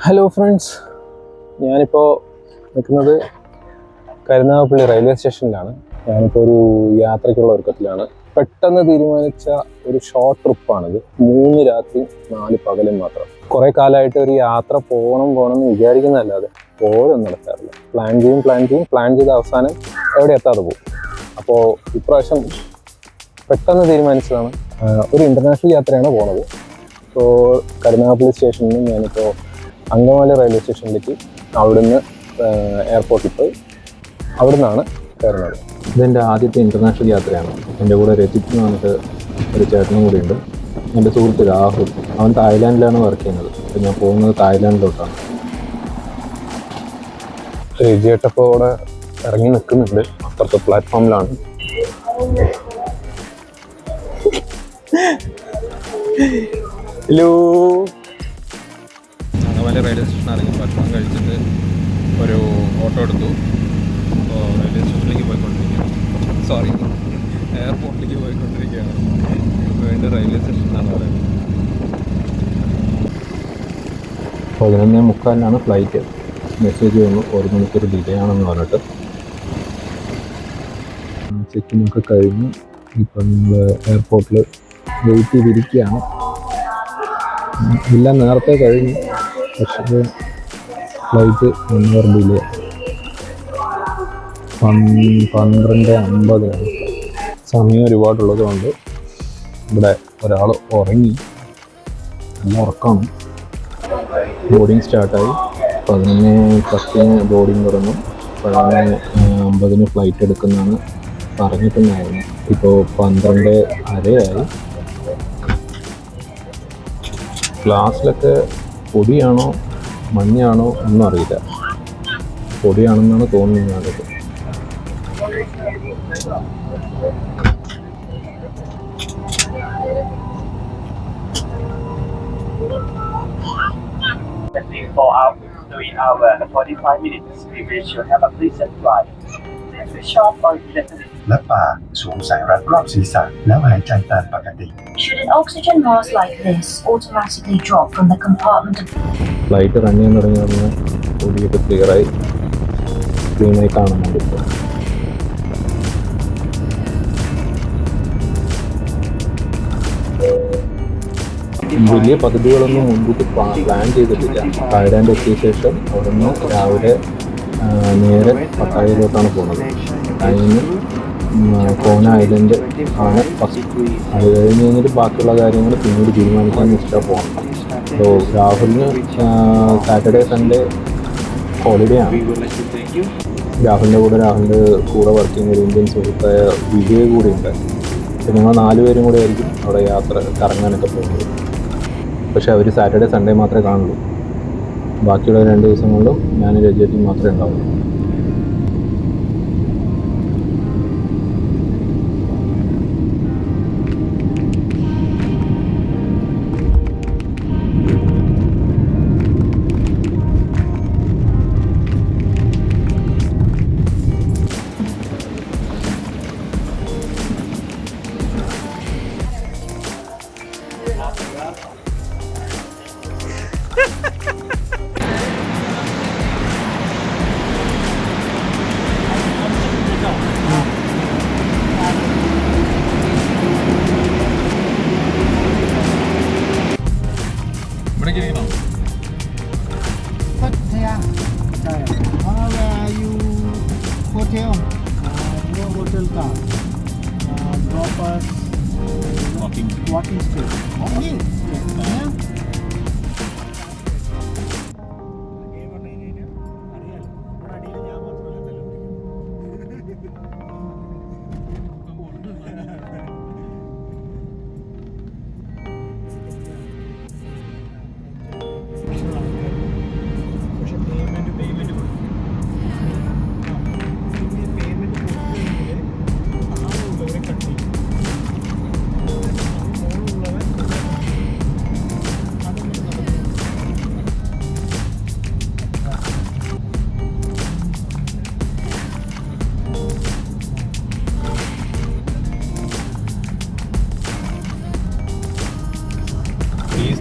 Hello friends, ഞാനിപ്പോൾ നിൽക്കുന്നത് Karunagappally railway സ്റ്റേഷനിലാണ്. ഞാനിപ്പോൾ ഒരു യാത്രയ്ക്കുള്ള ഒരുക്കത്തിലാണ്. പെട്ടെന്ന് തീരുമാനിച്ച ഒരു ഷോർട്ട് ട്രിപ്പാണിത്. 3 രാത്രി 4 പകലും മാത്രം. കുറേ കാലമായിട്ട് ഒരു യാത്ര പോകണം എന്ന് വിചാരിക്കുന്നതല്ലാതെ പോലും നടക്കാറില്ല. പ്ലാൻ ചെയ്ത് അവസാനം എവിടെ എത്താതെ പോകും. അപ്പോൾ ഇപ്രാവശ്യം പെട്ടെന്ന് തീരുമാനിച്ചതാണ്. ഒരു ഇൻ്റർനാഷണൽ യാത്രയാണ് പോണത്. ഇപ്പോൾ കരുനാഗപ്പള്ളി സ്റ്റേഷനിൽ നിന്ന് ഞാനിപ്പോൾ അങ്കമാലി റെയിൽവേ സ്റ്റേഷനിലേക്ക്, അവിടുന്ന് എയർപോർട്ടിൽ പോയി അവിടെ നിന്നാണ് കയറുന്നത്. ഇതെൻ്റെ ആദ്യത്തെ ഇൻ്റർനാഷണൽ യാത്രയാണ്. എൻ്റെ കൂടെ രജിത്ത് എന്ന് പറഞ്ഞിട്ട് ഒരു ചേട്ടനും കൂടി ഉണ്ട്. എൻ്റെ സുഹൃത്ത് രാഹുൽ, അവൻ തായ്ലാൻഡിലാണ് വർക്ക് ചെയ്യുന്നത്. അപ്പോൾ ഞാൻ പോകുന്നത് തായ്ലാൻഡിലോട്ടാണ്. രജിയേട്ടപ്പോൾ അവിടെ ഇറങ്ങി നിൽക്കുന്നുണ്ട്, അപ്പുറത്തെ പ്ലാറ്റ്ഫോമിലാണ്. ഹലോ. അങ്കമാലി റെയിൽവേ സ്റ്റേഷൻ ഇറങ്ങി ഭക്ഷണം കഴിച്ചിട്ട് ഒരു ഓട്ടോ എടുത്തു. അപ്പോൾ റെയിൽവേ സ്റ്റേഷനിലേക്ക് പോയിക്കൊണ്ടിരിക്കുകയാണ്. എയർപോർട്ടിലേക്ക് പോയിക്കൊണ്ടിരിക്കുകയാണ്. വീണ്ടും റെയിൽവേ സ്റ്റേഷനിലാണ് പറയുന്നത്. 11:45 ഫ്ലൈറ്റ്. മെസ്സേജ് വന്നു 1 മണിക്കൂർ ഡിലേ ആണെന്ന് പറഞ്ഞിട്ട്. ചെക്കിനൊക്കെ കഴിഞ്ഞ് ഇപ്പം നമ്മൾ എയർപോർട്ടിൽ വെയിറ്റ് ചെയ്തിരിക്കുകയാണ്. എല്ലാം നേരത്തെ കഴിഞ്ഞു, പക്ഷേ ഫ്ലൈറ്റ് 1 hour ഡിലേ. 12:50 സമയം ഒരുപാടുള്ളത് കൊണ്ട് ഇവിടെ ഒരാൾ ഉറങ്ങി, നല്ല ഉറക്കമാണ്. ബോർഡിങ് സ്റ്റാർട്ടായി. 11:10 ബോർഡിങ് തുടങ്ങും. 11:50 ഫ്ലൈറ്റ് എടുക്കുന്നതാണ് പറഞ്ഞിട്ടുണ്ടായിരുന്നു. ഇപ്പോൾ 12:30 ഗ്ലാസ്സിലൊക്കെ പൊടിയാണോ മഞ്ഞാണോ ഒന്നും അറിയില്ല. പൊടിയാണെന്നാണ് തോന്നുന്നത്.และปากสวมสายรัดรอบศีรษะแล้วหายใจตามปกติ Should an oxygen mask like this automatically drop from the compartment of flight run ചെയ്യാൻ തുടങ്ങിയ പൊടിയൊക്കെ ക്ലീനായി കാണുന്നുണ്ട്. ഇപ്പോൾ വലിയ പദ്ധതികളൊന്നും മുൻകൂട്ടി പ്ലാൻ ചെയ്തിട്ടില്ല. തായ്ലാൻഡ് എത്തിയ ശേഷം അവിടെ നിന്ന് രാവിലെ നേരെ പട്ടായയിലോട്ടാണ് പോകുന്നത്. അതിന് കോന ഐലൻഡ് ആണ് ഫസ്റ്റ്. അത് കഴിഞ്ഞ് ബാക്കിയുള്ള കാര്യങ്ങൾ പിന്നീട് തീരുമാനിക്കാൻ വെച്ചിട്ടാണ് പോകുന്നത്. അപ്പോൾ രാഹുലിന് സാറ്റർഡേ സൺഡേ ഹോളിഡേ ആണ്. രാഹുലിൻ്റെ കൂടെ വർക്ക് ചെയ്യുന്ന ഒരു ഇന്ത്യൻ സുഹൃത്തായ വിജയ് കൂടി ഉണ്ട്. അപ്പോൾ ഞങ്ങൾ 4 പേരും കൂടെ ആയിരിക്കും അവിടെ യാത്ര കറങ്ങാനൊക്കെ പോകുന്നത്. പക്ഷേ അവർ സാറ്റർഡേ സൺഡേ മാത്രമേ കാണുള്ളൂ. ബാക്കിയുള്ള 2 ദിവസങ്ങളിലും ഞാൻ രജിയേറ്റിൽ മാത്രമേ ഉണ്ടാവുള്ളൂ. Where are you? Hotel? No hotel car. Drop us. Walking street. Walking? Yeah.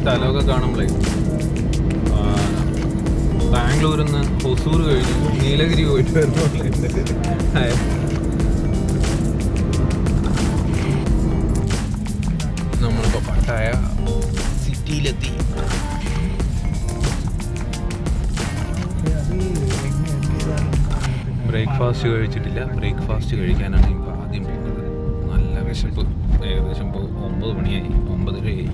സ്ഥലമൊക്കെ കാണുമ്പോഴേ ബാംഗ്ലൂരിൽ നിന്ന് ഹൊസൂർ കഴിഞ്ഞു നീലഗിരി പോയിട്ട് വരുന്നുണ്ട്. നമ്മളിപ്പോൾ പട്ടായ സിറ്റിയിലെത്തി. ബ്രേക്ക്ഫാസ്റ്റ് കഴിച്ചിട്ടില്ല. ബ്രേക്ക്ഫാസ്റ്റ് കഴിക്കാനാണ് ഇപ്പോൾ ആദ്യം പോകുന്നത്. നല്ല വിശപ്പ്. ഏകദേശം ഇപ്പോൾ 9 മണിയായി, 9:30 ആയി.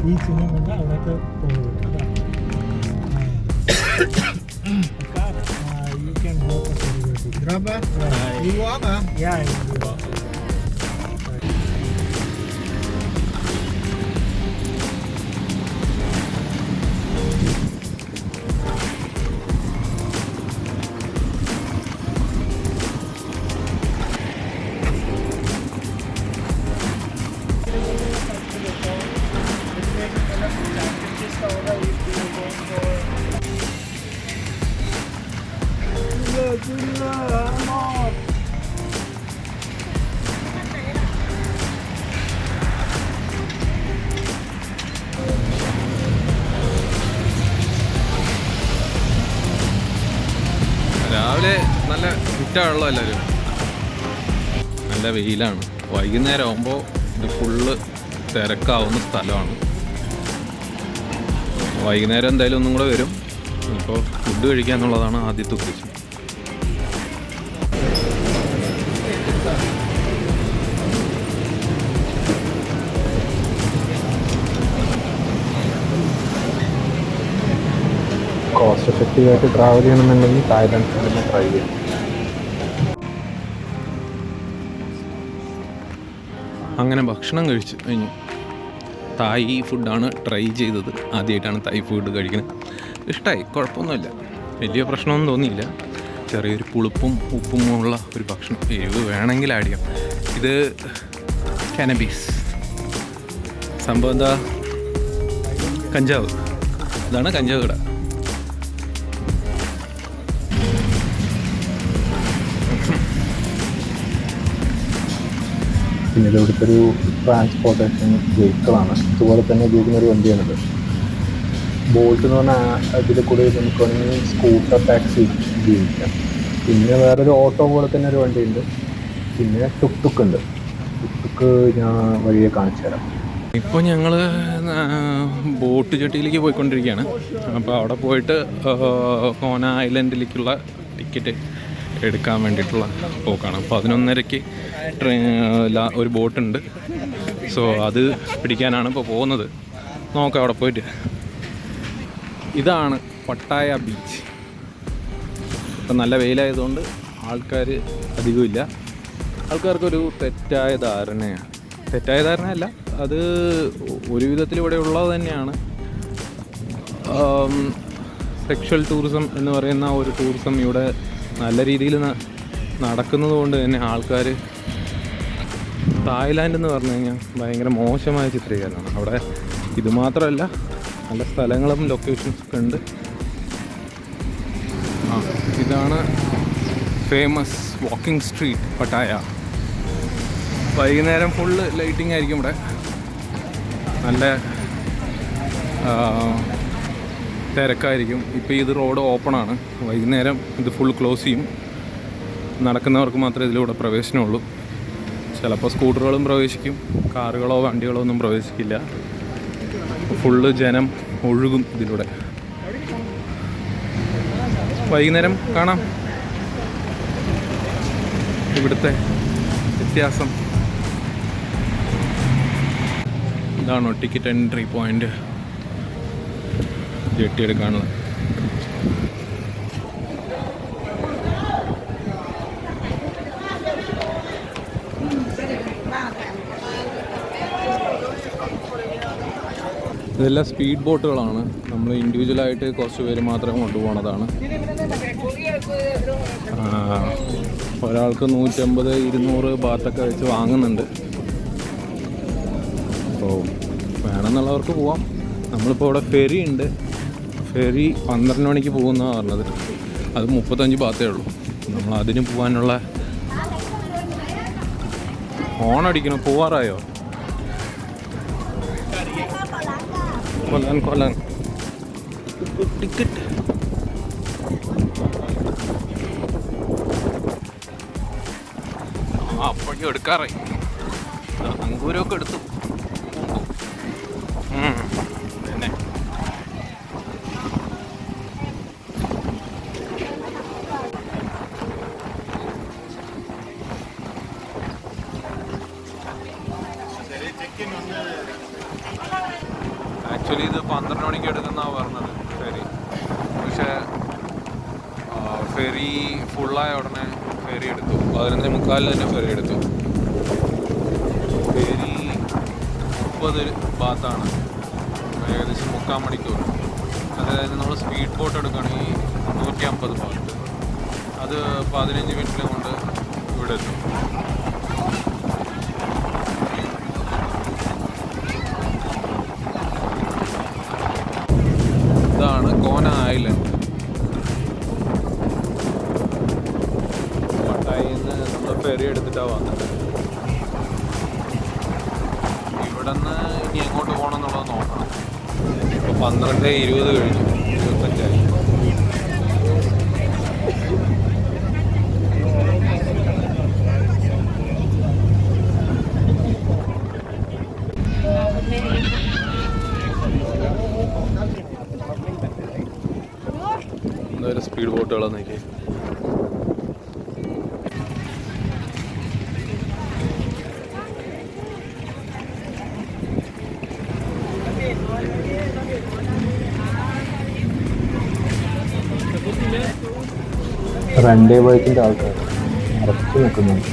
ഈ സിനിമ കണ്ട അവിടെയൊക്കെ പോകും. You can walk a little bit. Grabber? You walk? Yeah, you walk. രാവിലെ നല്ല ഫിറ്റാണല്ലോ എല്ലാവരും. നല്ല വെയിലാണ്. വൈകുന്നേരം ആകുമ്പോൾ ഇത് ഫുള്ള് തിരക്കാവുന്ന സ്ഥലമാണ്. വൈകുന്നേരം എന്തായാലും ഒന്നും കൂടെ വരും. ഇപ്പോൾ ഫുഡ് കഴിക്കുക എന്നുള്ളതാണ് ആദ്യത്തെ ഉദ്ദേശം. കോസ്റ്റ് എഫക്റ്റീവായിട്ട് ട്രാവൽ ചെയ്യണമെന്നുണ്ടെങ്കിൽ തായ്ലാൻഡ് തന്നെ ട്രൈ ചെയ്യാം. അങ്ങനെ ഭക്ഷണം കഴിച്ച് കഴിഞ്ഞു. തായ് ഫുഡാണ് ട്രൈ ചെയ്തത്. ആദ്യമായിട്ടാണ് തായ് ഫുഡ് കഴിക്കുന്നത്. ഇഷ്ടമായി, കുഴപ്പമൊന്നുമില്ല. വലിയ പ്രശ്നമൊന്നും തോന്നിയില്ല. ചെറിയൊരു പുളിപ്പും ഉപ്പും ഉള്ള ഒരു ഭക്ഷണം. എരിവ് വേണമെങ്കിൽ ആഡ് ചെയ്യാം. ഇത് കാനബീസ് സംഭവം എന്താ? കഞ്ചാവ്. ഇതാണ് കഞ്ചാവ് കട. പിന്നെ ഇത് ഇവിടുത്തെ ഒരു ട്രാൻസ്പോർട്ടേഷൻ വെഹിക്കിളാണ്. ഇതുപോലെ തന്നെ ഉപയോഗിക്കുന്ന ഒരു വണ്ടിയാണിത്. ബോൾട്ട് എന്ന് പറഞ്ഞാൽ അതിൽ കൂടെ നമുക്ക് വേണമെങ്കിൽ സ്കൂട്ടർ ടാക്സി ഉപയോഗിക്കാം. പിന്നെ വേറൊരു ഓട്ടോ പോലെ തന്നെ ഒരു വണ്ടിയുണ്ട്. പിന്നെ ടുക്ക് ഉണ്ട്. ടുക്ക് ഞാൻ വഴിയെ കാണിച്ചു തരാം. ഇപ്പോൾ ഞങ്ങൾ ബോട്ട് ജെട്ടിയിലേക്ക് പോയിക്കൊണ്ടിരിക്കുകയാണ്. അപ്പോൾ അവിടെ പോയിട്ട് കോന ഐലൻഡിലേക്കുള്ള ടിക്കറ്റ് എടുക്കാൻ വേണ്ടിയിട്ടുള്ള പോക്കാണ്. 11:30 ഒരു ബോട്ടുണ്ട്. സോ അത് പിടിക്കാനാണ് ഇപ്പോൾ പോകുന്നത്. നോക്കാം അവിടെ പോയിട്ട്. ഇതാണ് പട്ടായ ബീച്ച്. ഇപ്പം നല്ല വെയിലായതുകൊണ്ട് ആൾക്കാർ അധികമില്ല. ആൾക്കാർക്കൊരു തെറ്റായ ധാരണയല്ല, അത് ഒരു വിധത്തിൽ ഇവിടെ ഉള്ളത് തന്നെയാണ്. സെക്ഷൽ ടൂറിസം എന്ന് പറയുന്ന ഒരു ടൂറിസം ഇവിടെ നല്ല രീതിയിൽ നടക്കുന്നത് കൊണ്ട് തന്നെ ആൾക്കാർ തായ്ലാൻഡ് എന്ന് പറഞ്ഞു കഴിഞ്ഞാൽ ഭയങ്കര മോശമായ ചിത്രീകരണമാണ്. അവിടെ ഇത് മാത്രമല്ല, നല്ല സ്ഥലങ്ങളും ലൊക്കേഷൻസ് ഒക്കെ ഉണ്ട്. ഇതാണ് ഫേമസ് വാക്കിംഗ് സ്ട്രീറ്റ് പട്ടായ. വൈകുന്നേരം ഫുള്ള് ലൈറ്റിംഗ് ആയിരിക്കും ഇവിടെ. നല്ല തിരക്കായിരിക്കും. ഇപ്പോൾ ഇത് റോഡ് ഓപ്പണാണ്. വൈകുന്നേരം ഇത് ഫുൾ ക്ലോസ് ചെയ്യും. നടക്കുന്നവർക്ക് മാത്രമേ ഇതിലൂടെ പ്രവേശനമുള്ളൂ. ചിലപ്പോൾ സ്കൂട്ടറുകളും പ്രവേശിക്കും, കാറുകളോ വണ്ടികളോ ഒന്നും പ്രവേശിക്കില്ല. ഫുള്ള് ജനം ഒഴുകും ഇതിലൂടെ. വൈകുന്നേരം കാണാം ഇവിടുത്തെ വ്യത്യാസം. ഇതാണോ ടിക്കറ്റ് എൻട്രി പോയിന്റ് ജെട്ടി എടുക്കാനുള്ളത്? ഇതെല്ലാം സ്പീഡ് ബോട്ടുകളാണ്. നമ്മൾ ഇൻഡിവിജ്വലായിട്ട് കുറച്ച് പേര് മാത്രം കൊണ്ടുപോകുന്നതാണ്. ഒരാൾക്ക് 150-200 ബാത്തൊക്കെ വെച്ച് വാങ്ങുന്നുണ്ട്. അപ്പോൾ വേണമെന്നുള്ളവർക്ക് പോവാം. നമ്മളിപ്പോൾ ഇവിടെ ഫെറി ഉണ്ട്. ഫെറി 12 മണിക്ക് പോകുന്നതാണ് പറഞ്ഞത്. അത് 35 ബാത്തേ ഉള്ളൂ. നമ്മൾ അതിന് പോകാനുള്ള ഹോണടിക്കണം. പോവാറായോ? കൊല്ലാൻ ടിക്കറ്റ്. അപ്പോഴേക്കും എടുക്കാറായി. അങ്കൂരമൊക്കെ എടുത്തു. തന്നെ ആക്ച്വലി ഇത് 12 മണിക്ക് എടുക്കുന്നതാണ് പറഞ്ഞത് ഫെറി. പക്ഷേ ഫെറി ഫുള്ളായ ഉടനെ ഫെറി എടുത്തു. 11:45 തന്നെ ഫെറി എടുത്തു. ഫെറി 30 ബാത്താണ്, ഏകദേശം 3/4 മണിക്കൂർ. അതായത് നമ്മൾ സ്പീഡ് ബോട്ട് എടുക്കുകയാണെങ്കിൽ 150 ബാത്ത്. അത് 15 മിനിറ്റിൽ കൊണ്ട് ഇവിടെ എത്തും. ഇതാണ് കോന ഐലൻഡ്. പട്ടായിൽ നിന്ന് നമ്മൾ ഫെറി എടുത്തിട്ടാണ് വന്നത്. ഇവിടെ നിന്ന് ഇനി എങ്ങോട്ട് പോകണം എന്നുള്ളത് നോക്കണം. ഇപ്പോൾ 12:20 കഴിഞ്ഞു, 25. എന്തായാലും സ്പീഡ് ബോട്ടുകളാണ് നോക്കി. റെൻ്റേ ബൈക്കിൻ്റെ ആൾക്കാർ നിറച്ച് നിൽക്കുന്നുണ്ട്.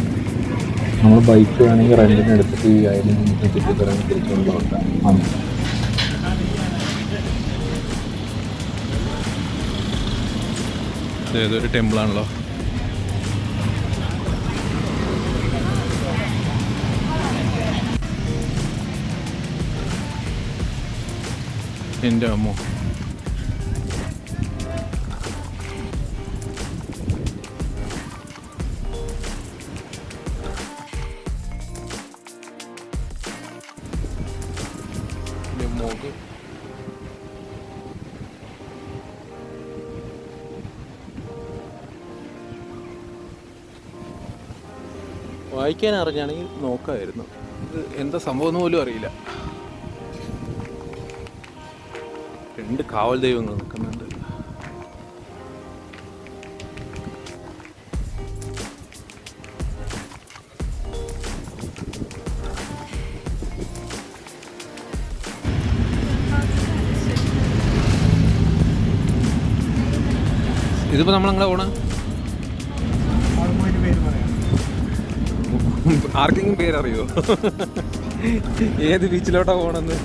നമ്മൾ ബൈക്ക് വേണമെങ്കിൽ റെൻറ്റിന് എടുത്തിട്ട് ഈ അതിന് നമുക്ക് ചുറ്റിത്തരാൻ തിരിച്ചുകൊണ്ടുണ്ട്. ഏതൊരു ടെമ്പിളാണല്ലോ. എൻ്റെ അമ്മോ, മോക്ക് വായിക്കാൻ അറിഞ്ഞാണെങ്കിൽ നോക്കാമായിരുന്നു. ഇത് എന്താ സംഭവം എന്ന് പോലും അറിയില്ല. 2 കാവൽ ദൈവങ്ങൾ നിൽക്കുന്നുണ്ട്. ഇതിപ്പോൾ നമ്മളെങ്ങനെ പോണ? ആർക്കെങ്കിലും പേരറിയോ? ഏത് ബീച്ചിലോട്ടാ പോണെന്ന്?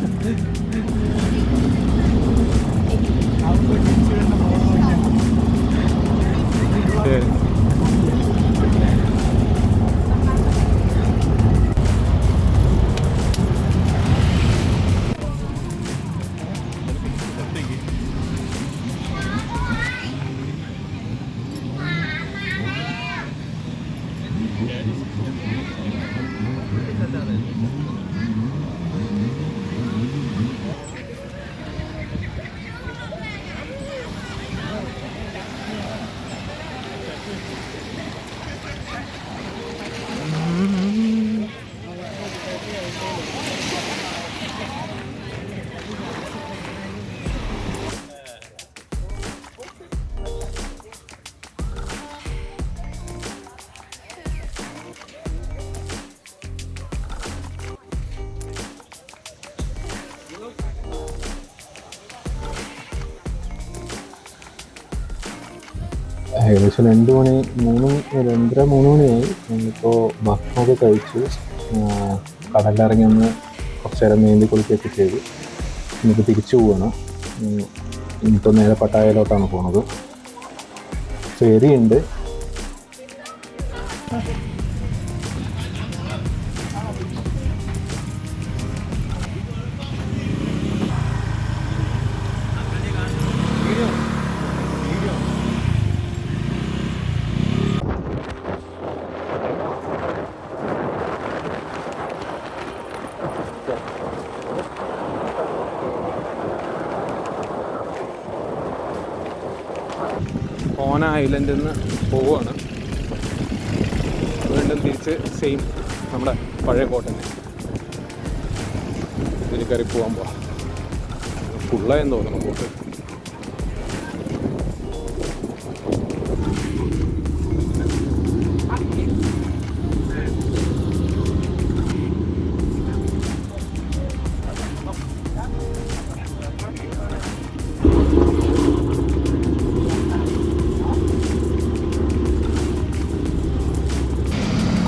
ഏകദേശം 2 മണി 2:30 3 മണിയായി. ഞങ്ങളിപ്പോൾ ഭക്ഷണമൊക്കെ കഴിച്ച് കടലിലിറങ്ങി ഒന്ന് കുറച്ച് നേരം നീന്തി കുളിക്കുകയൊക്കെ ചെയ്ത് നമുക്ക് തിരിച്ചു പോവുകയാണ്. ഇനിയിപ്പോൾ നേരെ പട്ടായയിലോട്ടാണ് പോണത്. ഫെറിയുണ്ട്. ഐലൻഡിൽ നിന്ന് പോവുകയാണ്. വീണ്ടും തിരിച്ച് സെയിം നമ്മുടെ പഴയ കോട്ടനെ ഇതിൽ കയറി പോകാൻ പോവാം. ഫുള്ളായെന്ന് തോന്നുന്നു ബോട്ട്.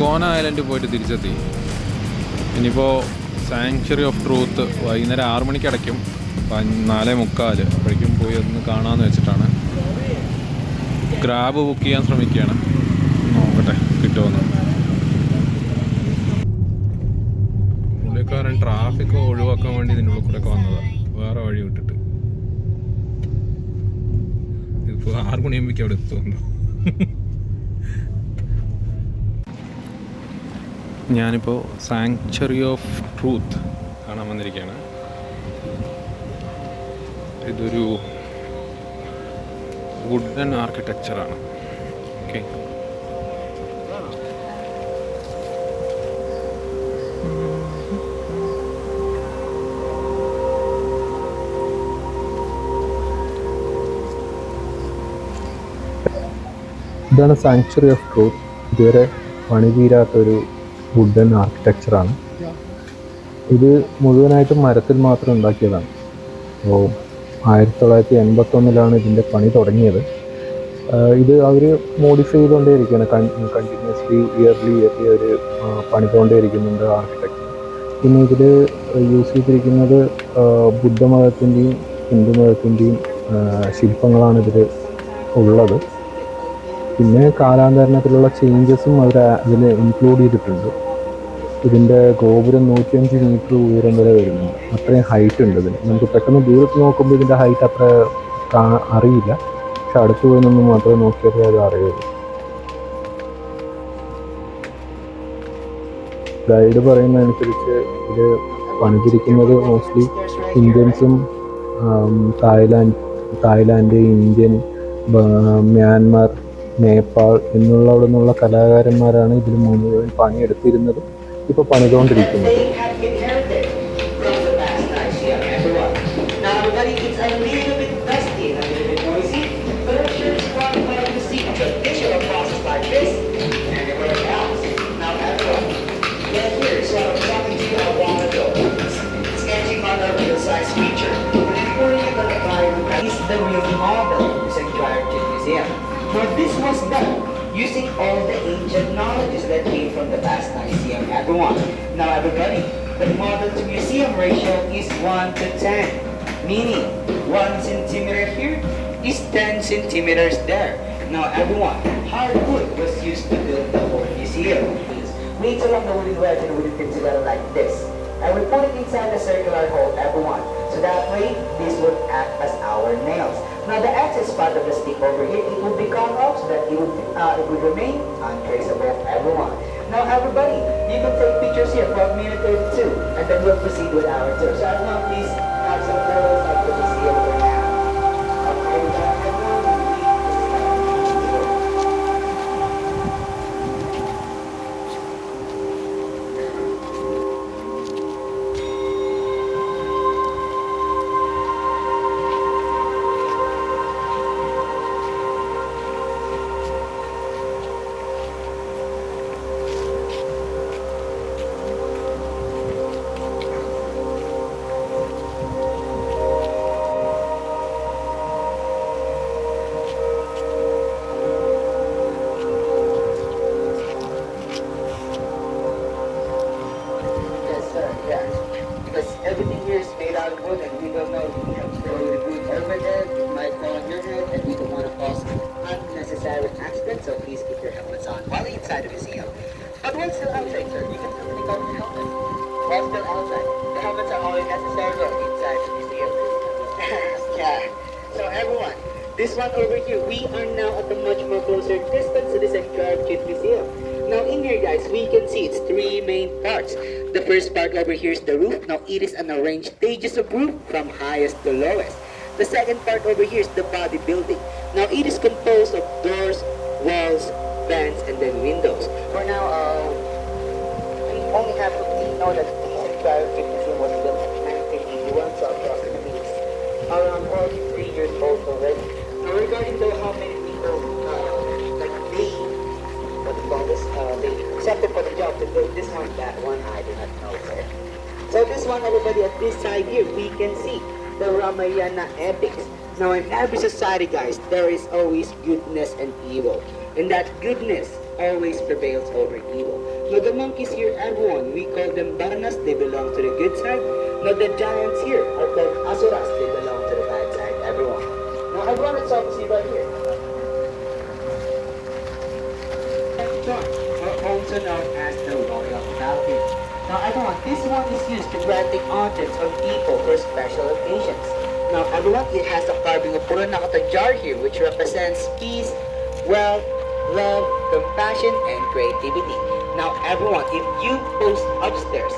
കോന ഐലൻഡ് പോയിട്ട് തിരിച്ചെത്തി. ഇനിയിപ്പോൾ സാങ്ച്വറി ഓഫ് ട്രൂത്ത് വൈകുന്നേരം 6 മണിക്ക് അടയ്ക്കും. 4:45 അപ്പോഴേക്കും പോയി ഒന്ന് കാണാമെന്ന് വെച്ചിട്ടാണ്. ഗ്രാബ് ബുക്ക് ചെയ്യാൻ ശ്രമിക്കുകയാണ്. നോക്കട്ടെ കിട്ടുമെന്ന്. പുള്ളിക്കാരൻ ട്രാഫിക് ഒഴിവാക്കാൻ വേണ്ടി ഇതിൻ്റെ ഉള്ളിൽ കൂടെ വന്നതാണ്, വേറെ വഴി വിട്ടിട്ട്. ഇതിപ്പോൾ 6 മണിയാകുമ്പോഴേക്കും അവിടെ എത്തുമല്ലോ. ഞാനിപ്പോൾ സാങ്ച്വറി ഓഫ് ട്രൂത്ത് കാണാൻ വന്നിരിക്കുകയാണ്. ഇതൊരു വുഡൻ ആർക്കിടെക്ചറാണ്. ഓക്കെ, ഇതാണ് സാങ്ച്വറി ഓഫ് ട്രൂത്ത്. ഇതുവരെ പണി തീരാത്തൊരു വുഡൻ ആർക്കിടെക്ചറാണ്. ഇത് മുഴുവനായിട്ടും മരത്തിൽ മാത്രം ഉണ്ടാക്കിയതാണ്. അപ്പോൾ 1981 ഇതിൻ്റെ പണി തുടങ്ങിയത്. ഇത് അവർ മോഡിഫൈ ചെയ്തുകൊണ്ടേയിരിക്കുകയാണ്. കണ്ടിന്യൂസ്ലി ഇയർലി അവർ പണിതുകൊണ്ടേയിരിക്കുന്നുണ്ട് ആർക്കിടെക്ചർ. പിന്നെ ഇതിൽ യൂസ് ചെയ്തിരിക്കുന്നത് ബുദ്ധമതത്തിൻ്റെയും ഹിന്ദുമതത്തിൻ്റെയും ശില്പങ്ങളാണ് ഇതിൽ ഉള്ളത്. പിന്നെ കാലാന്തരണത്തിലുള്ള ചേഞ്ചസും അതിൽ ഇൻക്ലൂഡ് ചെയ്തിട്ടുണ്ട്. ഇതിൻ്റെ ഗോപുരം 105 മീറ്റർ ഉയരം വരെ വരുന്നുണ്ട്. അത്രയും ഹൈറ്റ് ഉണ്ട് ഇതിന്. നമുക്ക് പെട്ടെന്ന് ദൂരത്ത് നോക്കുമ്പോൾ ഇതിൻ്റെ ഹൈറ്റ് അത്ര അറിയില്ല, പക്ഷെ അടുത്ത് പോയി നിന്ന് മാത്രമേ നോക്കിയാലേ അത് അറിയുള്ളൂ. ഗൈഡ് പറയുന്നതനുസരിച്ച് ഇത് പണിതിരിക്കുന്നത് മോസ്റ്റ്ലി ഇന്ത്യൻസും തായ്ലാൻഡ്, ഇന്ത്യൻ, മ്യാൻമാർ, നേപ്പാൾ അവിടെ നിന്നുള്ള കലാകാരന്മാരാണ് ഇതിൽ മുഴുവൻ പണിയെടുത്തിരുന്നതും ഇപ്പോൾ പണിതുകൊണ്ടിരിക്കുന്നത്. Now this was done using all the ancient knowledges that came from the past Lyceum, everyone. Now everybody, the model to museum ratio is 1:10, meaning 1 centimeter here is 10 centimeters there. Now everyone, hardwood was used to build the whole museum. Later on the wooden wedge and wooden pin together like this. And we put it inside the circular hole, everyone. So that way, this would act as our nails. Now the excess part of the stick over here, it would be cut off so that it would remain untraceable, everyone. Now everybody, you can take pictures here for minute 32, and then we'll proceed with our tour. So everyone, please have some photos of the museum for now. Okay, everyone, everything here is made out of wood, and we don't know if we have thrown the wood over there, it might fall on your head, and we don't want to cause unnecessary accidents, so please keep your helmets on while inside the museum. But while still outside, sir, you can still take off your helmet. While still outside, the helmets are only necessary for inside the museum. Yeah. So everyone, this one over here, we are now at a much more closer distance to this Sanctuary Kid Museum. Now in here, guys, we can see it's 3 main parts. The first part over here is the roof. Now it is an arranged stages of roof from highest to lowest. The second part over here is the bodybuilding. Now it is composed of doors, walls, vents, and then windows. For now, we only have to know that this entire fitness room was built in 1981, so approximately around 43 years old already. Now regarding to how many people like they what do you call this? They accepted for the job to do this one, that one, I do not know, sir. So this one, everybody, at this side here, we can see the Ramayana epics. Now in every society, guys, there is always goodness and evil. And that goodness always prevails over evil. Now the monkeys here, everyone, we call them Varnas, they belong to the good side. Now the giants here are called Asuras, they belong to the bad side, everyone. Now everyone, let's all see right here. Or also known as the Royal Falcon. Now everyone, this one is used to granting objects on people for special occasions. Now everyone, it has a carving of Purunakata jar here, which represents peace, wealth, love, compassion, and creativity. Now everyone, if you post upstairs,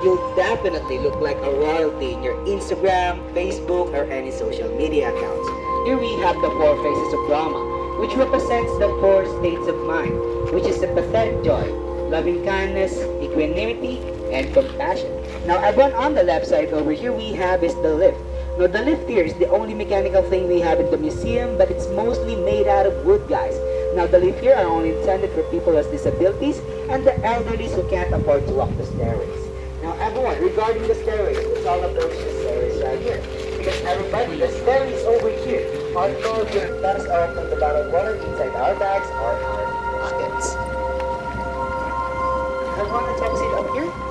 you'll definitely look like a royalty in your Instagram, Facebook, or any social media accounts. Here we have the 4 faces of Brahma, which represents the 4 states of mind, which is sympathetic joy, loving kindness, equanimity, and compassion. Now everyone, on the left side over here we have is the lift. Now the lift here is the only mechanical thing we have in the museum, but it's mostly made out of wood, guys. Now the lift here are only intended for people with disabilities and the elderly who can't afford to walk the stairways. Now everyone, regarding the stairways, let's all approach the stairways right here. Because everybody, the stairways over here are called here. That is all from the bottle of water inside our bags or our pockets. Everyone, let's have a seat up here.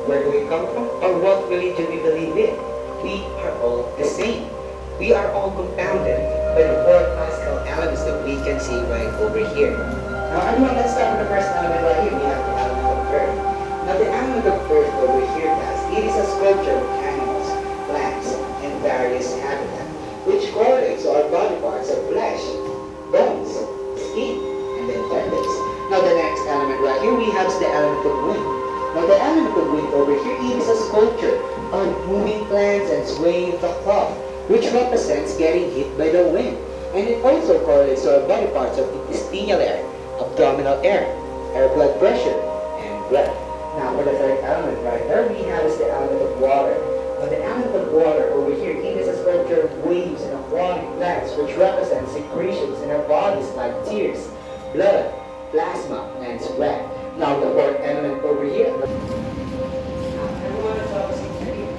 Where do we come from, or what religion we believe in? We are all the same. We are all compounded by the 4 classical elements that we can see right over here. Now everyone, let's start with the first element right here. We have the element of earth. Now the element of earth over here, guys, it is a sculpture of animals, plants, and various habitat, which correlates to our body parts of flesh, bones, skin, and then tendons. Now the next element right here, we have the element of wind. Now the element of wind over here, it is a sculpture of moving plants and swaying the cloth, which represents getting hit by the wind. And it also correlates to our body parts of intestinal air, abdominal air blood pressure, and breath. Now for the third element right there, we have is the element of water. Now the element of water over here, it is a sculpture of waves and aquatic plants, which represents secretions in our bodies like tears, blood, plasma, and sweat. Now the fourth element over here. Now everyone is obviously here.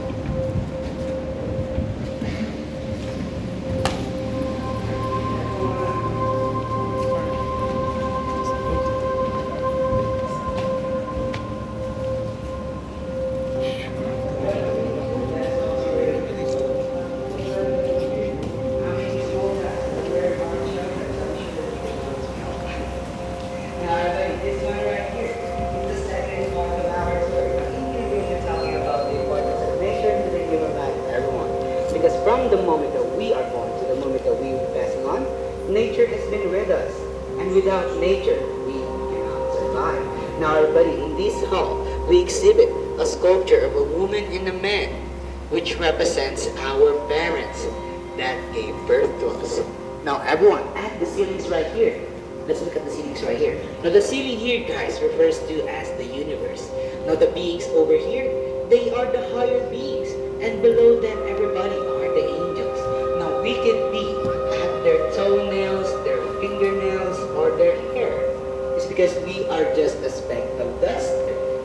This one right here is the second part of our story. Here we're talking about the importance of nature to the human life, everyone. Because from the moment that we are born to the moment that we are passing on, nature has been with us. And without nature, we cannot survive. Now everybody, in this hall, we exhibit a sculpture of a woman and a man, which represents our parents that gave birth to us. Now everyone, at the ceilings right here, let's look at the ceilings right here. Now the ceiling here, guys, refers to as the universe. Now the beings over here, they are the higher beings. And below them, everybody are the angels. Now we can be at their toenails, their fingernails, or their hair. It's because we are just a speck of dust,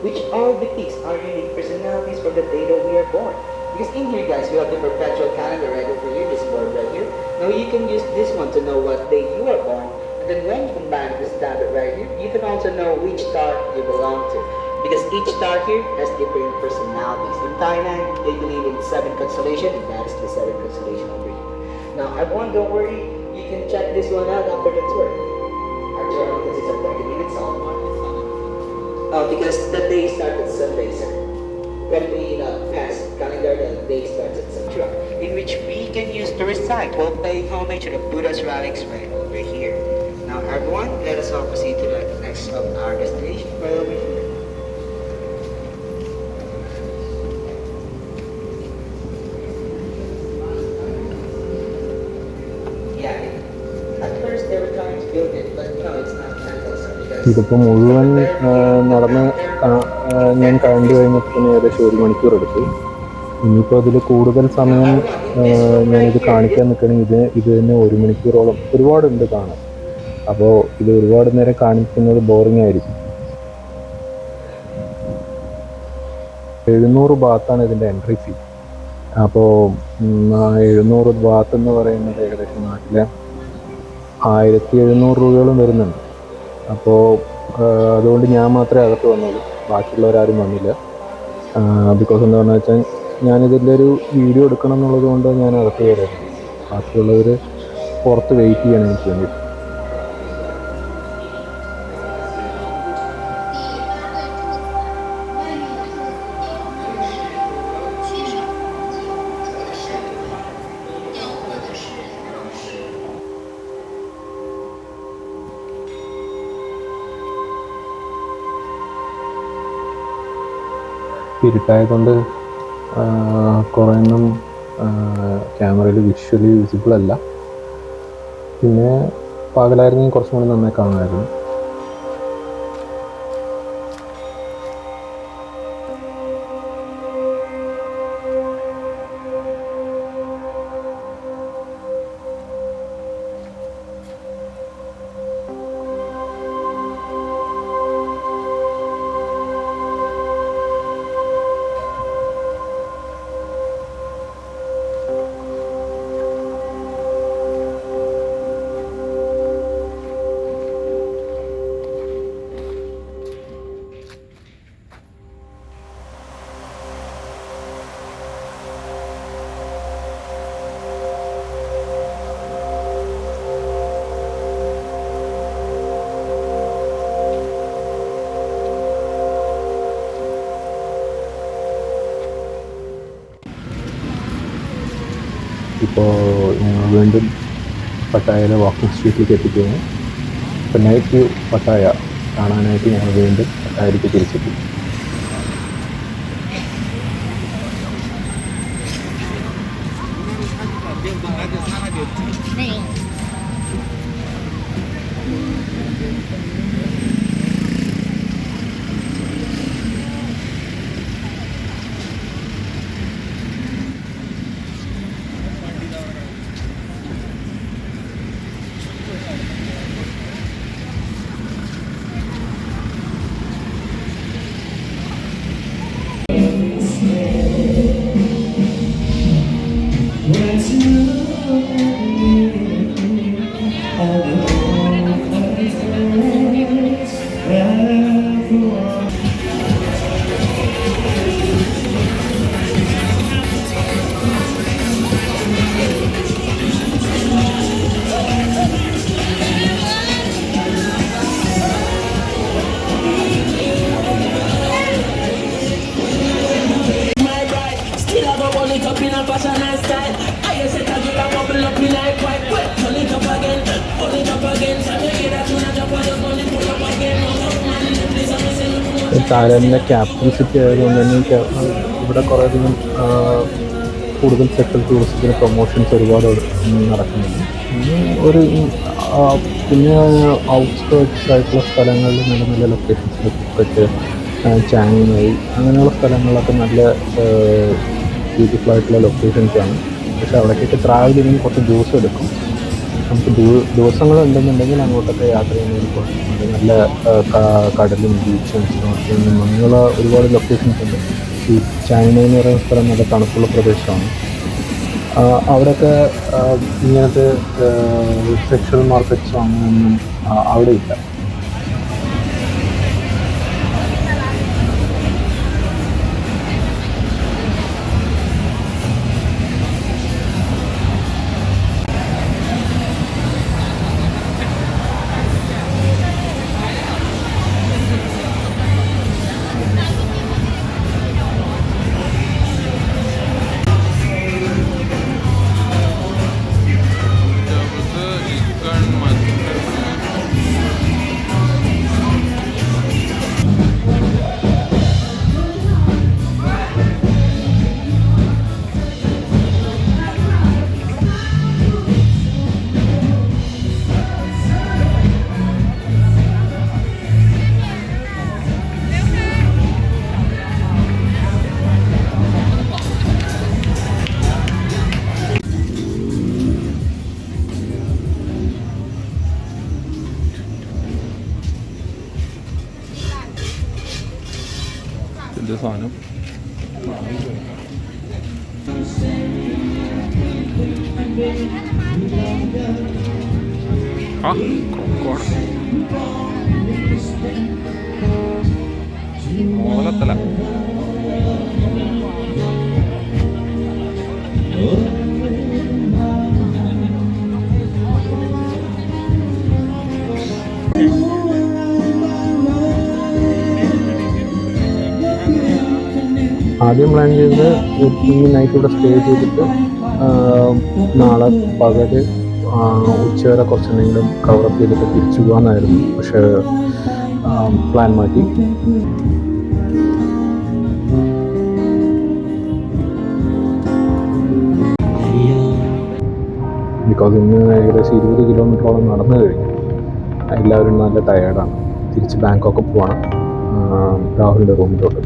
which all depicts our unique personalities for the day that we are born. Because in here, guys, we have the perpetual calendar right over here, this board right here. Now you can use this one to know what day you are born. And then when you combine this standard right here, you can also know which star you belong to. Because each star here has different personalities. In Thailand, they believe in 7 constellations, and that is the 7th constellation over here. Now, everyone, don't worry. You can check this one out after the tour. Our tour only consists of 30 minutes all. Because the day starts at Sunday, sir. When we pass calendar, the day starts at Sunday. In which we can use to recite while paying homage to the Buddha's relics right over here. Now everyone, let us all proceed to the next of our destination right over here. Yeah, at first they were trying to build it, but no, it's not temple, sir, because ഇതിപ്പോൾ മുഴുവൻ നടന്ന് ഞാൻ കണ്ടു കഴിഞ്ഞപ്പോൾ തന്നെ ഏകദേശം 1 മണിക്കൂർ എടുത്തു. ഇനിയിപ്പോൾ അതിൽ കൂടുതൽ സമയം ഞാനിത് കാണിക്കാൻ നിൽക്കണമെങ്കിൽ ഇത് തന്നെ 1 മണിക്കൂറോളം ഒരുപാടുണ്ട് കാണാൻ. അപ്പോൾ ഇത് ഒരുപാട് നേരം കാണിക്കുന്നത് ബോറിംഗ് ആയിരിക്കും. 700 ബാത്താണ് ഇതിൻ്റെ എൻട്രി ഫീ. അപ്പോൾ 700 ബാത്ത് എന്ന് പറയുന്നത് ഏകദേശം നാട്ടിലെ 1700 രൂപയോളം വരുന്നുണ്ട്. അപ്പോൾ അതുകൊണ്ട് ഞാൻ മാത്രമേ അകത്ത് വന്നുള്ളൂ, ബാക്കിയുള്ളവരാരും വന്നില്ല. ബിക്കോസ് എന്താണെന്ന് വെച്ചാൽ ഞാനിതിൻ്റെ ഒരു വീഡിയോ എടുക്കണം എന്നുള്ളത് കൊണ്ട് ഞാൻ അകത്ത് കയറിയിരുന്നു. ബാക്കിയുള്ളവർ പുറത്ത് വെയിറ്റ് ചെയ്യണം എനിക്ക് വേണ്ടിയിട്ട്. ഇരുട്ടായതുകൊണ്ട് കുറേയൊന്നും ക്യാമറയിൽ വിഷ്വലി വിസിബിൾ അല്ല. പിന്നെ പകലായിരുന്നെങ്കിൽ കുറച്ചും കൂടി നന്നായി കാണുമായിരുന്നു. ഇപ്പോൾ ഞങ്ങൾ വീണ്ടും പട്ടായയിലെ വാക്കിംഗ് സ്ട്രീറ്റിലേക്ക് എത്തിക്കുന്നു. ഇപ്പോൾ നൈറ്റ് വ്യൂ പട്ടായ കാണാനായിട്ട് ഞങ്ങൾ വീണ്ടും പട്ടായയിലേക്ക് തിരിച്ചെത്തി. തായ്ലാൻഡിൻ്റെ ക്യാപിറ്റൽ സിറ്റി ആയതുകൊണ്ട് തന്നെ ഇവിടെ കുറേയധികം കൂടുതൽ സെക്ടർ ടൂറിസത്തിന് പ്രൊമോഷൻസ് ഒരുപാട് നടക്കുന്നുണ്ട്. പിന്നെ ഔട്ട്സ്കേർട്സ് ആയിട്ടുള്ള സ്ഥലങ്ങളിൽ നല്ല നല്ല ലൊക്കേഷൻസിൽ ഫുക്കറ്റ്, ചാങ്മൈ അങ്ങനെയുള്ള സ്ഥലങ്ങളിലൊക്കെ നല്ല ബ്യൂട്ടിഫുൾ ആയിട്ടുള്ള ലൊക്കേഷൻസാണ്. പക്ഷേ അവിടേക്കൊക്കെ ട്രാവൽ ചെയ്യുമ്പോൾ കുറച്ച് ദിവസം എടുക്കും. നമുക്ക് ദിവസങ്ങളുണ്ടെന്നുണ്ടെങ്കിൽ അങ്ങോട്ടൊക്കെ യാത്ര ചെയ്യുന്നതിന് കുഴപ്പമില്ല. നല്ല കടലും ബീച്ചും സ്നോർക്കലിങ്ങും അങ്ങനെയുള്ള ഒരുപാട് ലൊക്കേഷൻസ് ഉണ്ട്. ഈ ചാങ്മൈ എന്ന് പറയുന്ന സ്ഥലം നല്ല തണുപ്പുള്ള പ്രദേശമാണ്. അവിടെയൊക്കെ ഇങ്ങനത്തെ സെക്ഷൽ മാർക്കറ്റ്സോ അങ്ങനെയൊന്നും അവിടെ ഇല്ല. ഇത് സാധനം ഓലത്തല ആദ്യം പ്ലാൻ ചെയ്തത് ഈ നൈറ്റ് ഇവിടെ സ്റ്റേ ചെയ്തിട്ട് നാളെ പകല് ഉച്ചവരെ കുറച്ചെന്തെങ്കിലും കവറപ്പ് ചെയ്തിട്ട് തിരിച്ചു പോകാമെന്നായിരുന്നു. പക്ഷേ പ്ലാൻ മാറ്റി. ബിക്കോസ് ഇന്ന് ഏകദേശം 20 കിലോമീറ്ററോളം നടന്നു കഴിഞ്ഞു. എല്ലാവരും നല്ല ടയേർഡാണ്. തിരിച്ച് ബാങ്കോക്ക് പോവാണ് രാഹുലിൻ്റെ റൂമിലോട്ട്.